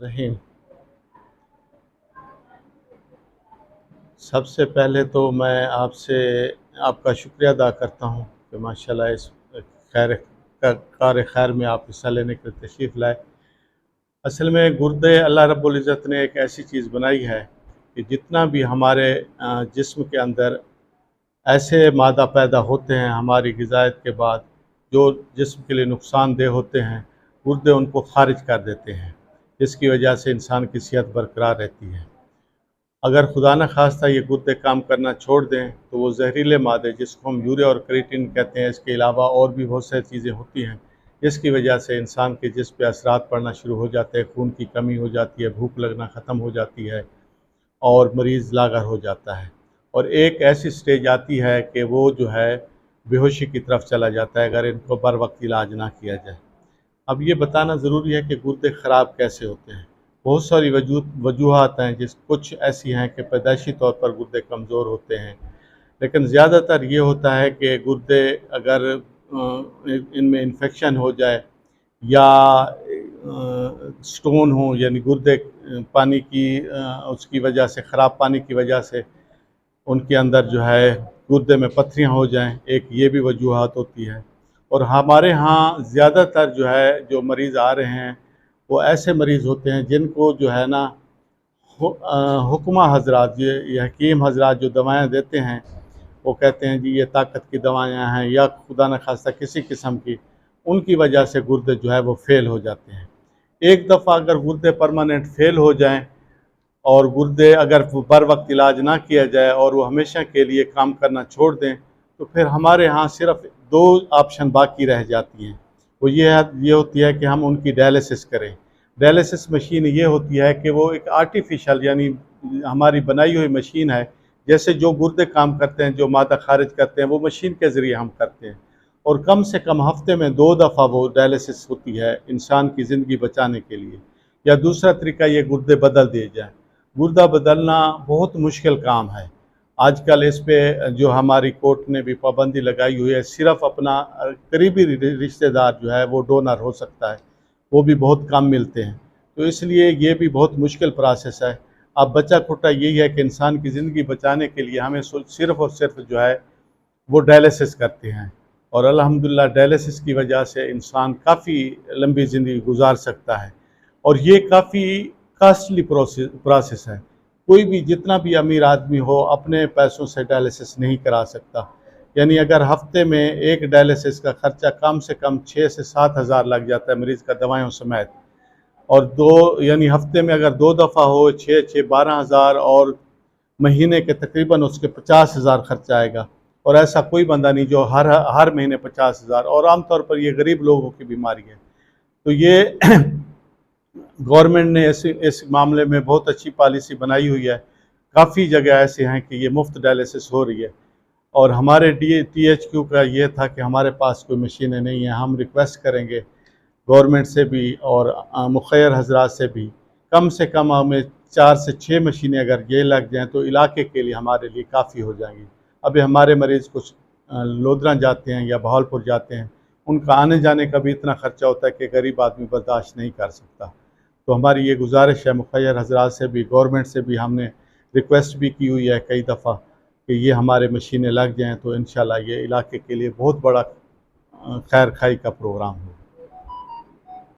रहीम। सबसे पहले तो मैं आपसे आपका शुक्रिया अदा करता हूँ कि माशाल्लाह इस खैर कार खैर में आप हिस्सा लेने के लिए तशरीफ़ लाए। असल में गुर्दे अल्लाह रब्बुल इज़्ज़त ने एक ऐसी चीज़ बनाई है कि जितना भी हमारे जिस्म के अंदर ऐसे मादा पैदा होते हैं हमारी ग़िज़ायत के बाद जो जिस्म के लिए नुकसानदेह होते हैं, गुर्दे उनको ख़ारिज कर देते हैं, जिसकी वजह से इंसान की सेहत बरकरार रहती है। अगर खुदा न खास्ता ये गुर्दे काम करना छोड़ दें तो वो जहरीले मादे जिसको हम यूरिया और क्रिएटिन कहते हैं, इसके अलावा और भी बहुत सारी चीज़ें होती हैं जिसकी वजह से इंसान के जिस्म पे असरात पड़ना शुरू हो जाते हैं, खून की कमी हो जाती है, भूख लगना ख़त्म हो जाती है और मरीज़ लागर हो जाता है। और एक ऐसी स्टेज आती है कि वो जो है बेहोशी की तरफ चला जाता है अगर इनको बर वक्त इलाज ना किया जाए। अब ये बताना ज़रूरी है कि गुर्दे ख़राब कैसे होते हैं। बहुत सारी वजूहात हैं, कुछ ऐसी हैं कि पैदाइशी तौर पर गुर्दे कमज़ोर होते हैं, लेकिन ज़्यादातर ये होता है कि गुर्दे अगर इनमें इन्फेक्शन हो जाए या स्टोन हो, यानी गुर्दे पानी की उसकी वजह से, ख़राब पानी की वजह से उनके अंदर जो है गुर्दे में पत्थरियाँ हो जाएँ, एक ये भी वजूहात होती है। और हमारे यहाँ ज़्यादातर जो है जो मरीज़ आ रहे हैं वो ऐसे मरीज़ होते हैं जिनको जो है ना हुक्मा हज़रात, ये हकीम हज़रात जो दवाएँ देते हैं, वो कहते हैं जी ये ताकत की दवाइयाँ हैं या खुदा न खास्ता किसी किस्म की, उनकी वजह से गुर्दे जो है वो फ़ेल हो जाते हैं। एक दफ़ा अगर गुर्दे परमानेंट फ़ेल हो जाएँ और गुर्दे अगर बर वक्त इलाज ना किया जाए और वो हमेशा के लिए काम करना छोड़ दें, तो फिर हमारे यहाँ सिर्फ़ 2 ऑप्शन बाकी रह जाती हैं। वो ये होती है कि हम उनकी डायलिसिस करें। डायलिसिस मशीन ये होती है कि वो एक आर्टिफ़िशियल, यानी हमारी बनाई हुई मशीन है। जैसे जो गुर्दे काम करते हैं, जो मादा ख़ारिज करते हैं, वो मशीन के ज़रिए हम करते हैं और कम से कम हफ़्ते में 2 दफ़ा वो डायलिसिस होती है इंसान की ज़िंदगी बचाने के लिए। या दूसरा तरीका ये गुर्दे बदल दिए जाएँ। गुर्दा बदलना बहुत मुश्किल काम है। आजकल इस पे जो हमारी कोर्ट ने भी पाबंदी लगाई हुई है, सिर्फ़ अपना करीबी रिश्तेदार जो है वो डोनर हो सकता है, वो भी बहुत कम मिलते हैं। तो इसलिए ये भी बहुत मुश्किल प्रोसेस है। अब बचा खुटा यही है कि इंसान की ज़िंदगी बचाने के लिए हमें सिर्फ़ और सिर्फ़ जो है वो डायलिसिस करते हैं और अल्हम्दुलिल्लाह डायलिसिस की वजह से इंसान काफ़ी लंबी ज़िंदगी गुजार सकता है और ये काफ़ी कास्टली प्रोसेस है। कोई भी जितना भी अमीर आदमी हो अपने पैसों से डायलिसिस नहीं करा सकता। यानी अगर हफ़्ते में एक डायलिसिस का ख़र्चा कम से कम 6 से 7 हज़ार लग जाता है मरीज़ का दवाइयों समेत, और 2 यानी हफ़्ते में अगर 2 दफ़ा हो 6-6 12 हज़ार और महीने के तकरीबन उसके 50 हज़ार खर्चा आएगा। और ऐसा कोई बंदा नहीं जो हर हर महीने 50 हज़ार, और आम तौर पर ये गरीब लोगों की बीमारी है। तो ये गवर्नमेंट ने इस मामले में बहुत अच्छी पॉलिसी बनाई हुई है। काफ़ी जगह ऐसे हैं कि ये मुफ्त डायलिसिस हो रही है और हमारे THQ का ये था कि हमारे पास कोई मशीनें नहीं हैं। हम रिक्वेस्ट करेंगे गवर्नमेंट से भी और मुखैर हज़रात से भी, कम से कम हमें 4 से 6 मशीनें अगर ये लग जाएँ तो इलाके के लिए हमारे लिए काफ़ी हो जाएंगी। अभी हमारे मरीज़ कुछ लोधरा जाते हैं या बहावलपुर जाते हैं, उनका आने जाने का भी इतना ख़र्चा होता है कि गरीब आदमी बर्दाश्त नहीं कर सकता। तो हमारी ये गुजारिश है मुखैर हज़रात से भी, गवर्नमेंट से भी हमने रिक्वेस्ट भी की हुई है कई दफ़ा कि ये हमारे मशीनें लग जाएँ तो इंशाल्लाह ये इलाके के लिए बहुत बड़ा खैर खाई का प्रोग्राम हो।